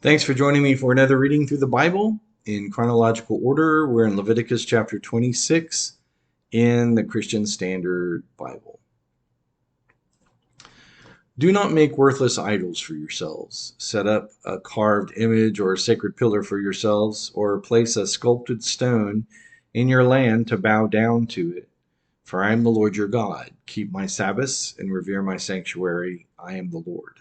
Thanks for joining me for another reading through the Bible in chronological order. We're in Leviticus chapter 26 in the Christian Standard Bible. Do not make worthless idols for yourselves. Set up a carved image or a sacred pillar for yourselves, or place a sculpted stone in your land to bow down to it. For I am the Lord your God. Keep my Sabbaths and revere my sanctuary. I am the Lord.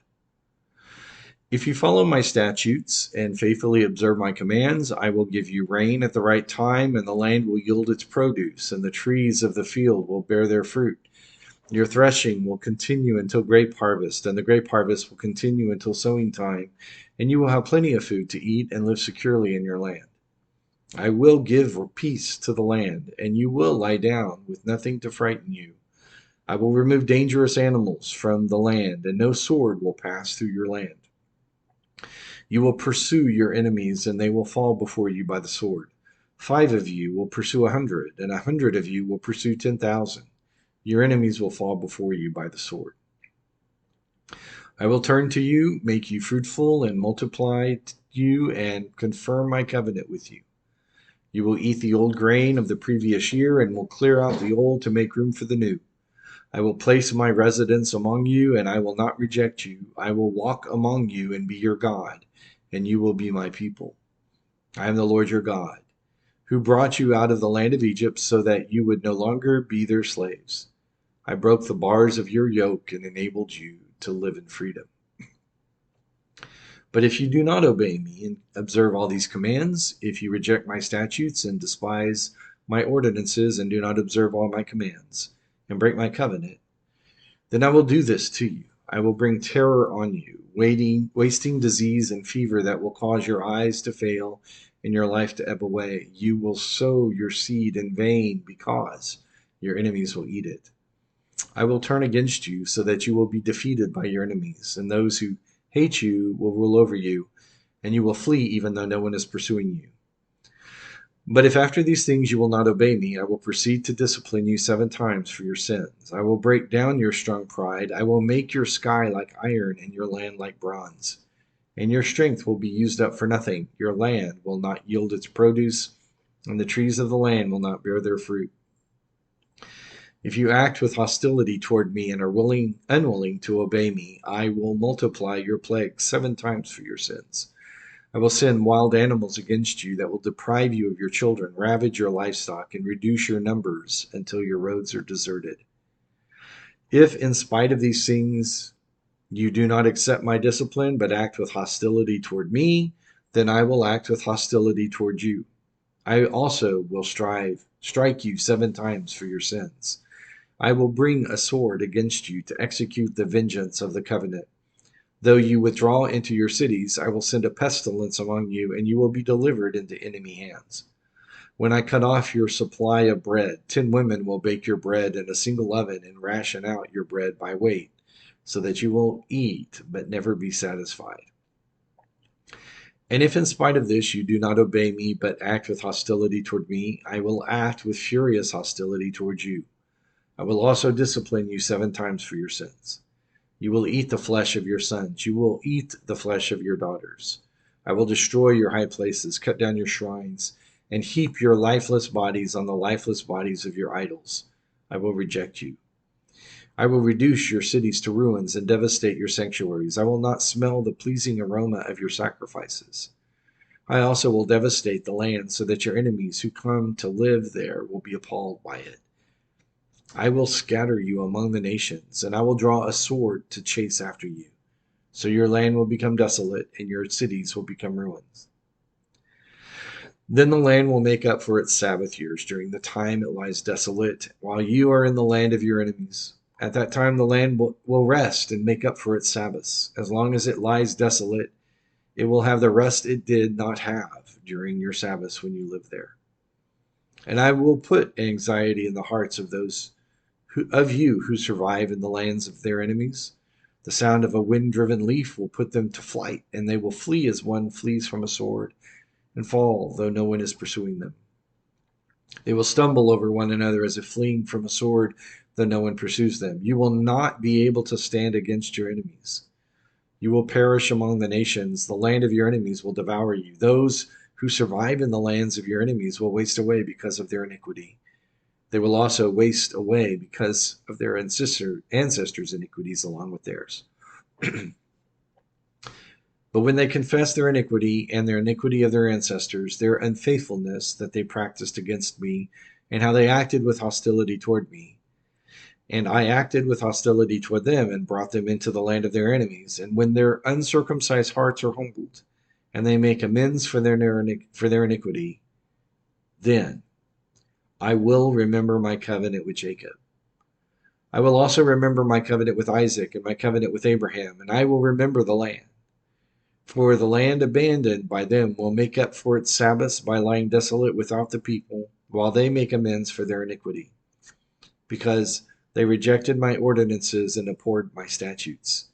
If you follow my statutes and faithfully observe my commands, I will give you rain at the right time, and the land will yield its produce, and the trees of the field will bear their fruit. Your threshing will continue until grape harvest, and the grape harvest will continue until sowing time, and you will have plenty of food to eat and live securely in your land. I will give peace to the land, and you will lie down with nothing to frighten you. I will remove dangerous animals from the land, and no sword will pass through your land. You will pursue your enemies, and they will fall before you by the sword. 5 of you will pursue 100, and 100 of you will pursue 10,000. Your enemies will fall before you by the sword. I will turn to you, make you fruitful, and multiply you, and confirm my covenant with you. You will eat the old grain of the previous year, and will clear out the old to make room for the new. I will place my residence among you, and I will not reject you. I will walk among you and be your God, and you will be my people. I am the Lord your God, who brought you out of the land of Egypt so that you would no longer be their slaves. I broke the bars of your yoke and enabled you to live in freedom. But if you do not obey me and observe all these commands, if you reject my statutes and despise my ordinances and do not observe all my commands and break my covenant, then I will do this to you. I will bring terror on you, wasting disease and fever that will cause your eyes to fail and your life to ebb away. You will sow your seed in vain because your enemies will eat it. I will turn against you so that you will be defeated by your enemies, and those who hate you will rule over you, and you will flee even though no one is pursuing you. But if after these things you will not obey me, I will proceed to discipline you 7 times for your sins. I will break down your strong pride. I will make your sky like iron and your land like bronze. And your strength will be used up for nothing. Your land will not yield its produce, and the trees of the land will not bear their fruit. If you act with hostility toward me and are unwilling to obey me, I will multiply your plagues 7 times for your sins. I will send wild animals against you that will deprive you of your children, ravage your livestock, and reduce your numbers until your roads are deserted. If, in spite of these things, you do not accept my discipline but act with hostility toward me, then I will act with hostility toward you. I also will strike you 7 times for your sins. I will bring a sword against you to execute the vengeance of the covenant. Though you withdraw into your cities, I will send a pestilence among you, and you will be delivered into enemy hands. When I cut off your supply of bread, 10 women will bake your bread in a single oven and ration out your bread by weight, so that you will eat but never be satisfied. And if in spite of this you do not obey me but act with hostility toward me, I will act with furious hostility toward you. I will also discipline you 7 times for your sins. You will eat the flesh of your sons. You will eat the flesh of your daughters. I will destroy your high places, cut down your shrines, and heap your lifeless bodies on the lifeless bodies of your idols. I will reject you. I will reduce your cities to ruins and devastate your sanctuaries. I will not smell the pleasing aroma of your sacrifices. I also will devastate the land so that your enemies who come to live there will be appalled by it. I will scatter you among the nations, and I will draw a sword to chase after you. So your land will become desolate, and your cities will become ruins. Then the land will make up for its Sabbath years during the time it lies desolate, while you are in the land of your enemies. At that time the land will rest and make up for its Sabbaths. As long as it lies desolate, it will have the rest it did not have during your Sabbaths when you lived there. And I will put anxiety in the hearts of those of you who survive in the lands of their enemies. The sound of a wind-driven leaf will put them to flight, and they will flee as one flees from a sword, and fall, though no one is pursuing them. They will stumble over one another as if fleeing from a sword, though no one pursues them. You will not be able to stand against your enemies. You will perish among the nations. The land of your enemies will devour you. Those who survive in the lands of your enemies will waste away because of their iniquity. They will also waste away because of their ancestors' iniquities along with theirs. But when they confess their iniquity and their iniquity of their ancestors, their unfaithfulness that they practiced against me, and how they acted with hostility toward me, and I acted with hostility toward them and brought them into the land of their enemies, and when their uncircumcised hearts are humbled, and they make amends for their iniquity, then I will remember my covenant with Jacob. I will also remember my covenant with Isaac and my covenant with Abraham, and I will remember the land. For the land abandoned by them will make up for its Sabbaths by lying desolate without the people, while they make amends for their iniquity, because they rejected my ordinances and abhorred my statutes.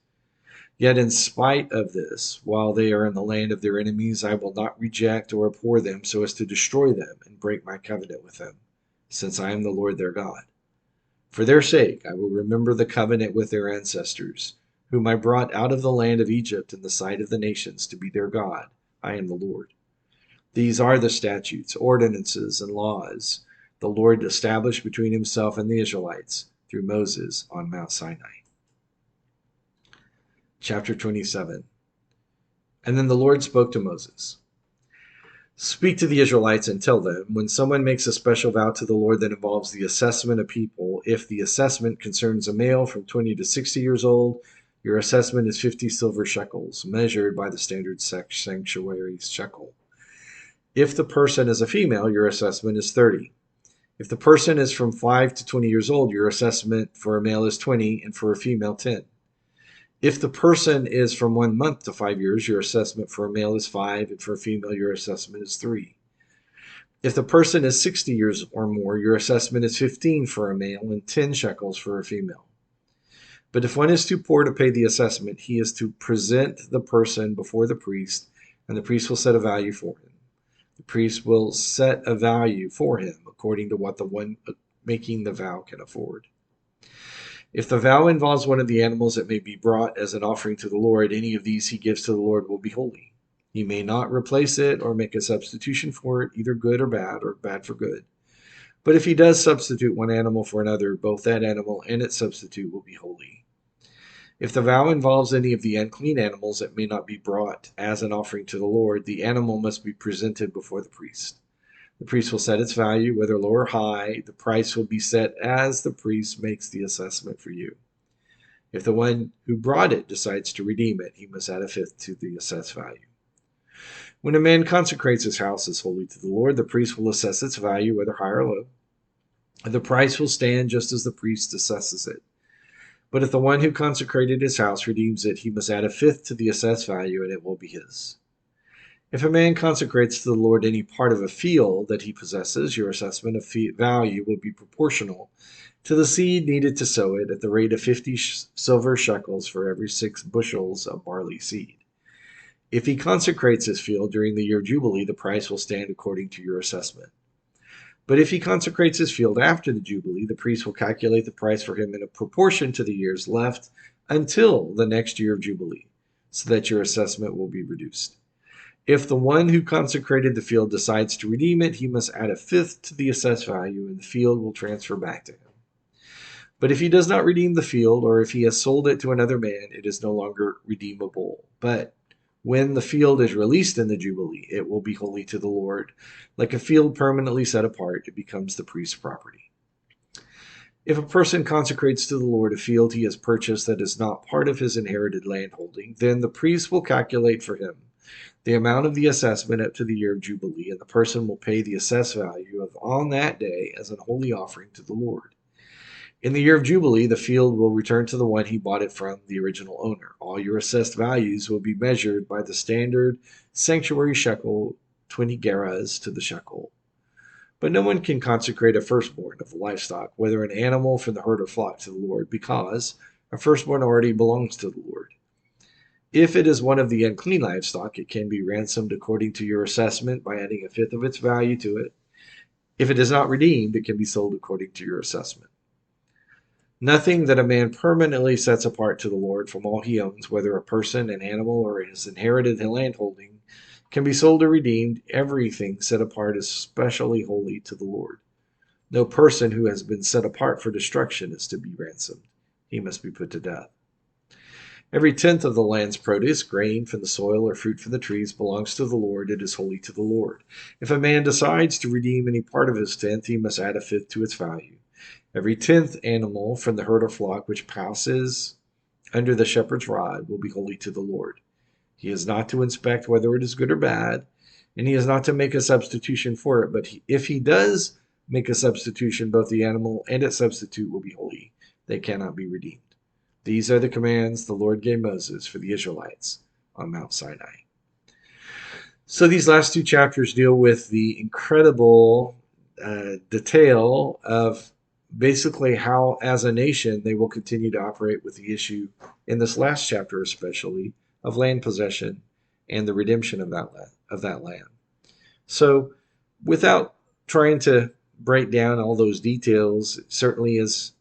Yet in spite of this, while they are in the land of their enemies, I will not reject or abhor them so as to destroy them and break my covenant with them, since I am the Lord their God. For their sake I will remember the covenant with their ancestors, whom I brought out of the land of Egypt in the sight of the nations to be their God. I am the Lord. These are the statutes, ordinances, and laws the Lord established between himself and the Israelites through Moses on Mount Sinai. Chapter 27. And then the Lord spoke to Moses. Speak to the Israelites and tell them, when someone makes a special vow to the Lord that involves the assessment of people, if the assessment concerns a male from 20 to 60 years old, your assessment is 50 silver shekels, measured by the standard sanctuary shekel. If the person is a female, your assessment is 30. If the person is from 5 to 20 years old, your assessment for a male is 20, and for a female, 10. If the person is from 1 month to 5 years, your assessment for a male is 5, and for a female, your assessment is 3. If the person is 60 years or more, your assessment is 15 for a male and 10 shekels for a female. But if one is too poor to pay the assessment, he is to present the person before the priest, and the priest will set a value for him. The priest will set a value for him according to what the one making the vow can afford. If the vow involves one of the animals that may be brought as an offering to the Lord, any of these he gives to the Lord will be holy. He may not replace it or make a substitution for it, either good or bad for good. But if he does substitute one animal for another, both that animal and its substitute will be holy. If the vow involves any of the unclean animals that may not be brought as an offering to the Lord, the animal must be presented before the priest. The priest will set its value, whether low or high. The price will be set as the priest makes the assessment for you. If the one who brought it decides to redeem it, he must add a fifth to the assessed value. When a man consecrates his house as holy to the Lord, the priest will assess its value, whether high or low. The price will stand just as the priest assesses it. But if the one who consecrated his house redeems it, he must add a fifth to the assessed value, and it will be his. If a man consecrates to the Lord any part of a field that he possesses, your assessment of value will be proportional to the seed needed to sow it, at the rate of 50 silver shekels for every 6 bushels of barley seed. If he consecrates his field during the year of Jubilee, the price will stand according to your assessment. But if he consecrates his field after the Jubilee, the priest will calculate the price for him in a proportion to the years left until the next year of Jubilee, so that your assessment will be reduced. If the one who consecrated the field decides to redeem it, he must add a fifth to the assessed value, and the field will transfer back to him. But if he does not redeem the field, or if he has sold it to another man, it is no longer redeemable. But when the field is released in the Jubilee, it will be holy to the Lord. Like a field permanently set apart, it becomes the priest's property. If a person consecrates to the Lord a field he has purchased that is not part of his inherited landholding, then the priest will calculate for him the amount of the assessment up to the year of Jubilee, and the person will pay the assessed value of on that day as an holy offering to the Lord. In the year of Jubilee, the field will return to the one he bought it from, the original owner. All your assessed values will be measured by the standard sanctuary shekel, 20 gerahs to the shekel. But no one can consecrate a firstborn of livestock, whether an animal from the herd or flock, to the Lord, because a firstborn already belongs to the Lord. If it is one of the unclean livestock, it can be ransomed according to your assessment by adding a fifth of its value to it. If it is not redeemed, it can be sold according to your assessment. Nothing that a man permanently sets apart to the Lord from all he owns, whether a person, an animal, or his inherited landholding, can be sold or redeemed. Everything set apart is specially holy to the Lord. No person who has been set apart for destruction is to be ransomed. He must be put to death. Every tenth of the land's produce, grain from the soil or fruit from the trees, belongs to the Lord. It is holy to the Lord. If a man decides to redeem any part of his tenth, he must add a fifth to its value. Every tenth animal from the herd or flock which passes under the shepherd's rod will be holy to the Lord. He is not to inspect whether it is good or bad, and he is not to make a substitution for it. But if he does make a substitution, both the animal and its substitute will be holy. They cannot be redeemed. These are the commands the Lord gave Moses for the Israelites on Mount Sinai. So these last two chapters deal with the incredible detail of basically how, as a nation, they will continue to operate with the issue, in this last chapter especially, of land possession and the redemption of that land. So without trying to break down all those details, it certainly is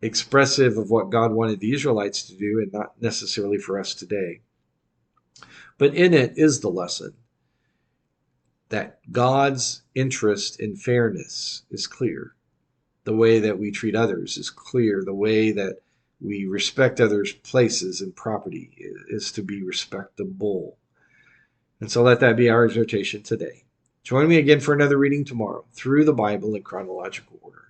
expressive of what God wanted the Israelites to do and not necessarily for us today. But in it is the lesson that God's interest in fairness is clear. The way that we treat others is clear. The way that we respect others' places and property is to be respectable. And so let that be our exhortation today. Join me again for another reading tomorrow through the Bible in chronological order.